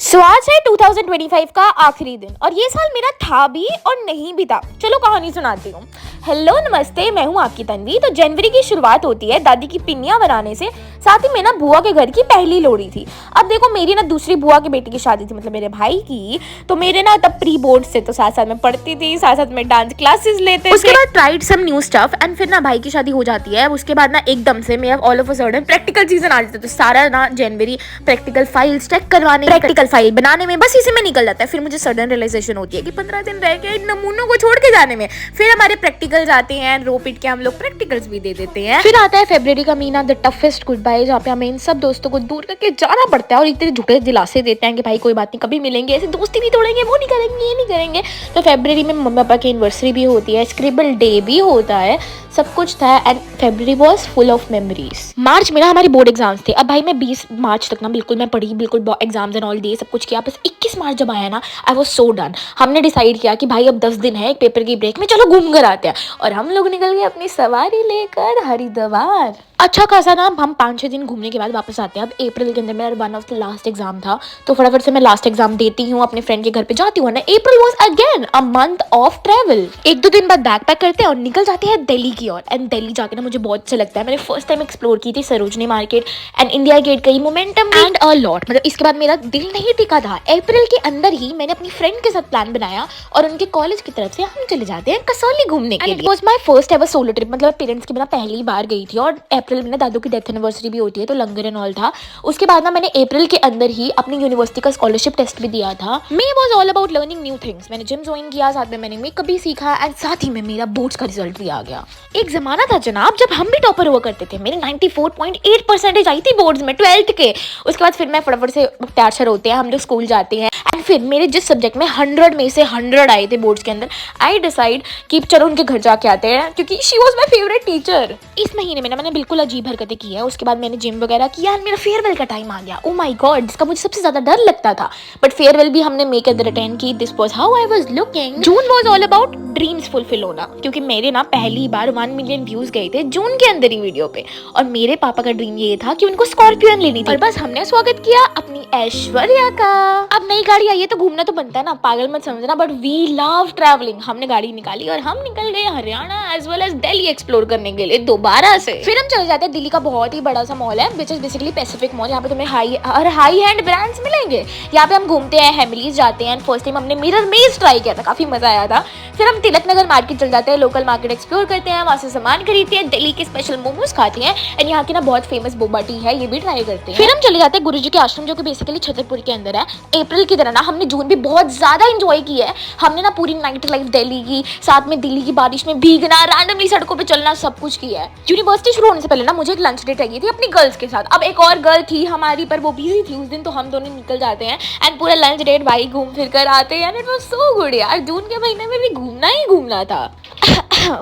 आज है 2025 का आखिरी दिन और ये साल मेरा था भी और नहीं भी था। चलो कहानी सुनाती हूँ। हेलो नमस्ते, मैं हूँ आपकी तन्वी। तो जनवरी की शुरुआत होती है दादी की पिन्नियाँ बनाने से, साथ ही में ना बुआ के घर की पहली लोहड़ी थी। अब देखो मेरी ना दूसरी बुआ की बेटी की शादी थी, मतलब मेरे भाई की। तो मेरे ना तब प्री बोर्ड से, तो साथ साथ में पढ़ती थी, साथ साथ में डांस क्लासेस लेते थे। उसके बाद tried some new stuff and फिर ना भाई की शादी हो जाती है। उसके बाद ना एकदम से मेरा all of a sudden practical season आ जाता है। तो सारा ना जनवरी प्रैक्टिकल फाइल्स चेक करवाने, प्रैक्टिकल फाइल बनाने में बस इसी में निकल जाता है। फिर मुझे सडन रियलाइजेशन होती है कि 15 दिन रह गए नमूनों को छोड़ के जाने में। फिर हमारे प्रैक्टिकल्स आते हैं, रो पिट के हम लोग प्रैक्टिकल्स भी दे देते हैं। फिर आता है फरवरी का महीना, द टफेस्ट गुड बाय, जहाँ पे हमें इन सब दोस्तों को दूर करके जाना पड़ता है और इतने झूठे दिलासे देते हैं कि भाई कोई बात नहीं, कभी मिलेंगे, ऐसे दोस्ती नहीं तोड़ेंगे, वो नहीं करेंगे, ये नहीं करेंगे। तो फरवरी में मम्मी पापा की एनिवर्सरी भी होती है, स्क्रिबल डे भी होता है, सब कुछ था। And February was full of memories. March में ना हमारे बोर्ड एग्जाम्स थे। अब भाई मैं 20 मार्च तक ना बिल्कुल मैं पढ़ी, बिल्कुल एग्जाम्स एंड ऑल दिए, सब कुछ किया। बस 21 मार्च जब आया ना, आई वॉज सो डन। हमने डिसाइड किया कि भाई अब 10 दिन है एक पेपर की ब्रेक में, चलो घूम कर आते हैं। और हम लोग निकल गए अपनी सवारी लेकर हरिद्वार। अच्छा खासा ना हम 5-6 दिन घूमने के बाद वापस आते हैं। अब अप्रैल के अंदर मेरा one of the last exam था, तो फटाफट से मैं लास्ट एग्जाम देती हूँ, अपने फ्रेंड के घर पे जाती हूँ ना। April was again a month of travel. 1-2 दिन बाद बैग पैक करते हैं और निकल जाते हैं दिल्ली की ओर। एंड दिल्ली जाके ना मुझे बहुत अच्छा लगता है। मैंने फर्स्ट टाइम एक्सप्लोर की थी Sarojini market and India Gate, कई मोमेंटम एंड अ लॉट। मतलब इसके बाद मेरा दिल नहीं टिका था। अप्रैल के अंदर ही मैंने अपनी फ्रेंड के साथ प्लान बनाया और उनके कॉलेज की तरफ से हम चले जाते हैं कसौली घूमने के लिए। It was my first ever solo trip, मतलब पेरेंट्स के बिना पहली बार गई थी। और अप्रैल में ना दादू की डेथ एनिवर्सरी भी होती है, तो लंगर एंड ऑल था। उसके बाद ना मैंने अप्रैल के अंदर ही अपनी यूनिवर्सिटी का स्कॉलरशिप टेस्ट भी दिया था। May was all about learning new things. मैंने जिम ज्वाइन किया, साथ में मैंने मेकअप भी सीखा एंड साथ ही में मेरा बोर्ड्स का रिजल्ट भी आ गया। एक जमाना था जनाब जब हम भी टॉपर हुआ करते थे। मेरे 94.8% आई थी बोर्ड्स में 12th के। उसके बाद फिर मैं फटाफट से तैयार होते हैं, हम लोग स्कूल जाते हैं एंड फिर मेरे जिस सब्जेक्ट में 100 में से 100 आए थे बोर्ड्स के अंदर, आई डिसाइड कि चलो उनके घर जाके आते हैं, क्योंकि she was my favourite teacher. इस महीने में ना मैंने बिल्कुल अजीब हरकतें की है। उसके बाद मैंने जिम वगैरह किया, मेरा फेयरवेल का टाइम आ गया। ओ माय गॉड, जिसका मुझे सबसे ज्यादा डर लगता था, बट फेयरवेल भी हमने मेक एट द अटेंड की। This was how I was looking. June was all about dreams fulfil होना, क्योंकि मेरे ना पहली बार 1 मिलियन व्यूज गए थे जून के अंदर ही वीडियो पे। और मेरे पापा का ड्रीम ये था कि उनको स्कॉर्पियन लेनी थी, और बस हमने स्वागत किया अपनी ऐश्वर्या का। अब नई गाड़ी आई है तो घूमना तो बनता है ना, पागल मत समझना, बट वी लव ट्रैवलिंग। हमने गाड़ी निकाली और हम निकल गए Haryana as well as Delhi explore करने के लिए दोबारा से। फिर हम चले जाते हैं दिल्ली का बहुत ही बड़ा सा मॉल है, which is basically Pacific mall. यहाँ पे तुम्हें हाई एंड ब्रांड्स मिलेंगे। यहाँ पे हम घूमते हैं, हेमिलीज जाते हैं। फर्स्ट टाइम हमने मिरर मेज ट्राई किया था, काफी मजा आया था। फिर हम तिलक नगर मार्केट चल जाते हैं, लोकल मार्केट एक्सप्लोर करते हैं, वहां से सामान खरीदते हैं, दिल्ली के स्पेशल मोमोज खाते हैं एंड यहाँ की ना बहुत फेमस बोबा टी है, ये भी ट्राई करते हैं। फिर हम चले जाते हैं गुरुजी के आश्रम, जो कि बेसिकली छतरपुर के अंदर है। अप्रैल की तरह ना हमने जून भी बहुत ज्यादा एंजॉय किया है। हमने ना पूरी नाइट लाइफ दिल्ली की, साथ में दिल्ली की बारिश में भीगना, रैंडमली सड़कों पे चलना, सब कुछ किया है। यूनिवर्सिटी शुरू होने से पहले ना मुझे एक लंच डेट चाहिए थी अपनी गर्ल्स के साथ। अब एक और गर्ल थी हमारी, पर वो बिजी थी उस दिन, तो हम दोनों निकल जाते हैं एंड पूरा लंच डेट भाई घूम फिर कर आते हैं। इट वाज सो गुड यार, जून के महीने में भी घूमना ही घूमना था।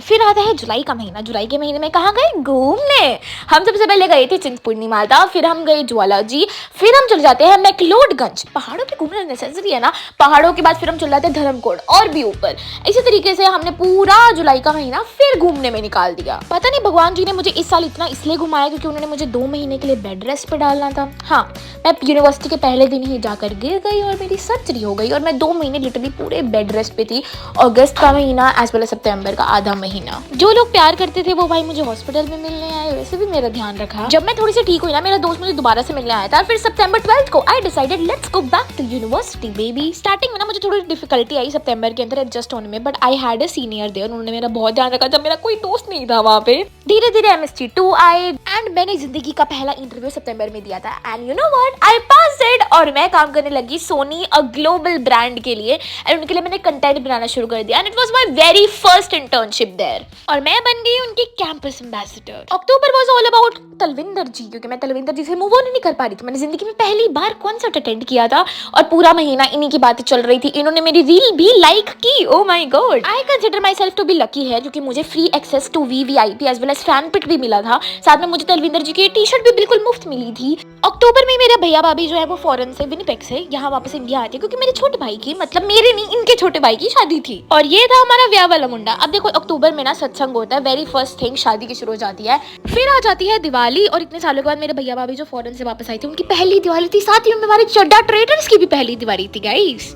फिर आता है जुलाई का महीना। जुलाई के महीने में कहाँ गए घूमने? हम सबसे पहले गए थे चिंतपूर्णी माता, फिर हम गए ज्वाला जी, फिर हम चले जाते हैं मैक्लोडगंज। पहाड़ों पे घूमना नेसेसरी है ना। पहाड़ों के बाद फिर हम चले जाते हैं धर्मकोट और भी ऊपर। इसी तरीके से हमने पूरा जुलाई का महीना फिर घूमने में निकाल दिया। पता नहीं भगवान जी ने मुझे इस साल इतना इसलिए घुमाया क्योंकि उन्होंने मुझे 2 महीने के लिए बेड रेस्ट पे डालना था। हाँ, मैं यूनिवर्सिटी के पहले दिन ही जाकर गिर गई और मेरी सर्जरी हो गई और मैं 2 महीने लिटरली पूरे बेड रेस्ट पे थी। अगस्त का महीना एज वेल एज सितंबर का आधा महीना। जो लोग प्यार करते थे वो भाई मुझे हॉस्पिटल में मिलने आए, वैसे भी मेरा ध्यान रखा। जब मैं थोड़ी सी ठीक हुई ना, मेरा दोस्त मुझे दोबारा से मिलने आया था। फिर सितंबर 12 को I decided let's go back to university baby. Starting में ना मुझे थोड़ी डिफिकल्टी आई सितंबर के अंदर एडजस्ट होने में, but I had a senior there, उन्होंने मेरा बहुत ध्यान रखा जब मेरा कोई दोस्त नहीं था वहाँ पे। धीरे धीरे MST2 आए एंड मैंने जिंदगी का पहला इंटरव्यू सितंबर में दिया था and you know what, I passed it. और मैं काम करने लगी सोनी, अ ग्लोबल ब्रांड के लिए, एंड उनके लिए मैंने कंटेंट बनाना शुरू कर दिया and it was my very first internship there और मैं बन गई उनकी campus ambassador. October was all about Talwinder ji, क्योंकि मैं तलविंदर जी से मूव ऑन नहीं कर पा रही थी। मैंने जिंदगी में पहली बार कॉन्सर्ट अटेंड किया था और पूरा महीना इन्हीं की बातें चल रही थी। इन्होंने मेरी रील भी लाइक की। Oh my god, I consider myself to be lucky है, क्योंकि मुझे free access to VVIP as well as fan pit भी मिला था। साथ में मुझे तलविंदर जी की टी-शर्ट भी बिल्कुल मुफ्त मिली थी। अक्टूबर में मेरे भैया भाभी जो है वो फॉरेन से, विनिपेग से यहाँ वापस इंडिया आते, क्योंकि मेरे छोटे भाई की, मतलब मेरे नहीं इनके छोटे भाई की शादी थी और ये था हमारा ब्याह वाला मुंडा। अब देखो अक्टूबर में ना सत्संग होता है, वेरी फर्स्ट थिंग शादी की शुरू हो जाती है। फिर आ जाती है दिवाली, और इतने सालों के बाद मेरे भैया भाभी जो फॉरेन से वापस आई थी उनकी पहली दिवाली थी, साथ ही में हमारे चड्डा ट्रेडर्स की भी पहली दिवाली थी गाइस।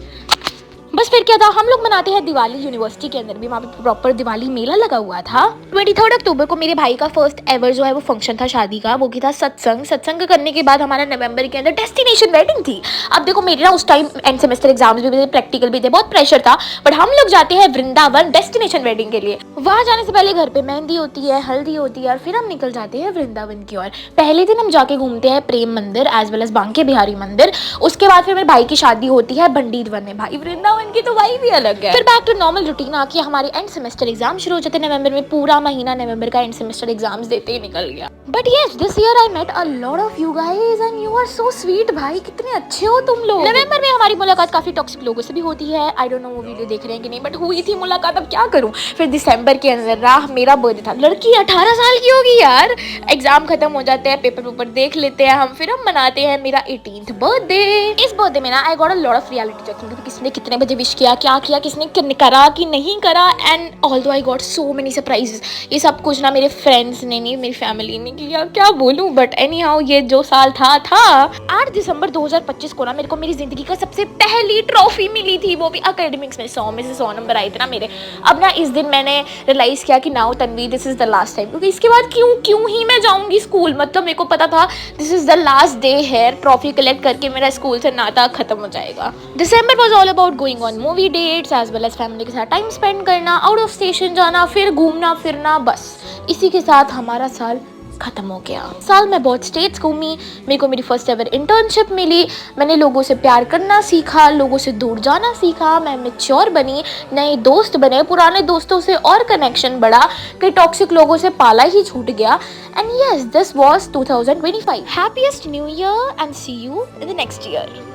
बस फिर क्या था, हम लोग मनाते हैं दिवाली यूनिवर्सिटी के अंदर भी, वहाँ पे प्रॉपर दिवाली मेला लगा हुआ था। 23 अक्टूबर को मेरे भाई का फर्स्ट एवर जो है वो फंक्शन था शादी का, वो की था सत्संग करने के बाद हमारा नवंबर के अंदर डेस्टिनेशन वेडिंग थी। अब देखो मेरे ना उस टाइम एंड सेमेस्टर एग्जाम्स भी थे, प्रैक्टिकल भी थे, बहुत प्रेशर था, बट हम लोग जाते हैं वृंदावन डेस्टिनेशन वेडिंग के लिए। वहाँ जाने से पहले घर पे मेहंदी होती है, हल्दी होती है, और फिर हम निकल जाते हैं वृंदावन की ओर। पहले दिन हम जाके घूमते हैं प्रेम मंदिर as well as Banke Bihari मंदिर। उसके बाद फिर मेरे भाई की शादी होती है बंडीत वन में। भाई वृंदावन की तो वाइब भी अलग है। फिर बैक टू नॉर्मल रूटीन आके हमारे एंड सेमेस्टर एग्जाम शुरू हो जाते हैं नवंबर में। पूरा महीना नवंबर का एंड सेमेस्टर एग्जाम्स देते ही निकल गया। But yes, this year I met a lot of you guys and you are so sweet. भाई कितने अच्छे हो तुम लोग। नवंबर में हमारी मुलाकात काफी टॉक्सिक लोगों से भी होती है। आई डोंट नो वो वीडियो देख रहे हैं कि नहीं, बट हुई थी मुलाकात, अब क्या करूं। फिर दिसंबर के अंदर मेरा बर्थडे था। लड़की 18 साल की होगी यार। एग्जाम खत्म हो जाते हैं, पेपर देख लेते हैं फिर हम मनाते हैं मेरा 18th बर्थडे। इस बर्थडे में ना I got a lot of reality checking, किसने कितने बजे विश किया, क्या किया, किसने करा कि नहीं करा, and although I got so many surprises. ये सब कुछ ना मेरे फ्रेंड्स ने नहीं, मेरी फैमिली ने किया, क्या बोलूं। बट एनी हाउ ये जो साल था 8 दिसंबर 2025 को ना मेरे को मेरी जिंदगी का सबसे पहली ट्रॉफी मिली थी, वो भी अकेडमिक्स में 100 में से 100 नंबर आए थे ना मेरे। अब ना इस दिन मैंने रियलाइज किया कि now Tanvi this is the last time, क्योंकि इसके बाद क्यों ही मैं जाऊंगी स्कूल। मतलब मेरे को पता था this is the last day है, ट्रॉफी कलेक्ट करके मेरा स्कूल से नाता खत्म हो जाएगा। December was all about going on movie dates as well as family के साथ टाइम स्पेंड करना, आउट ऑफ स्टेशन जाना, फिर घूमना फिरना, बस इसी के साथ हमारा साल खत्म हो गया। साल में बहुत स्टेट्स घूमी, मेरे को मेरी फर्स्ट एवर इंटर्नशिप मिली, मैंने लोगों से प्यार करना सीखा, लोगों से दूर जाना सीखा, मैं मैच्योर बनी, नए दोस्त बने, पुराने दोस्तों से और कनेक्शन बढ़ा, कई टॉक्सिक लोगों से पाला ही छूट गया। And yes, this was 2025। Happiest new year and see you in the next year.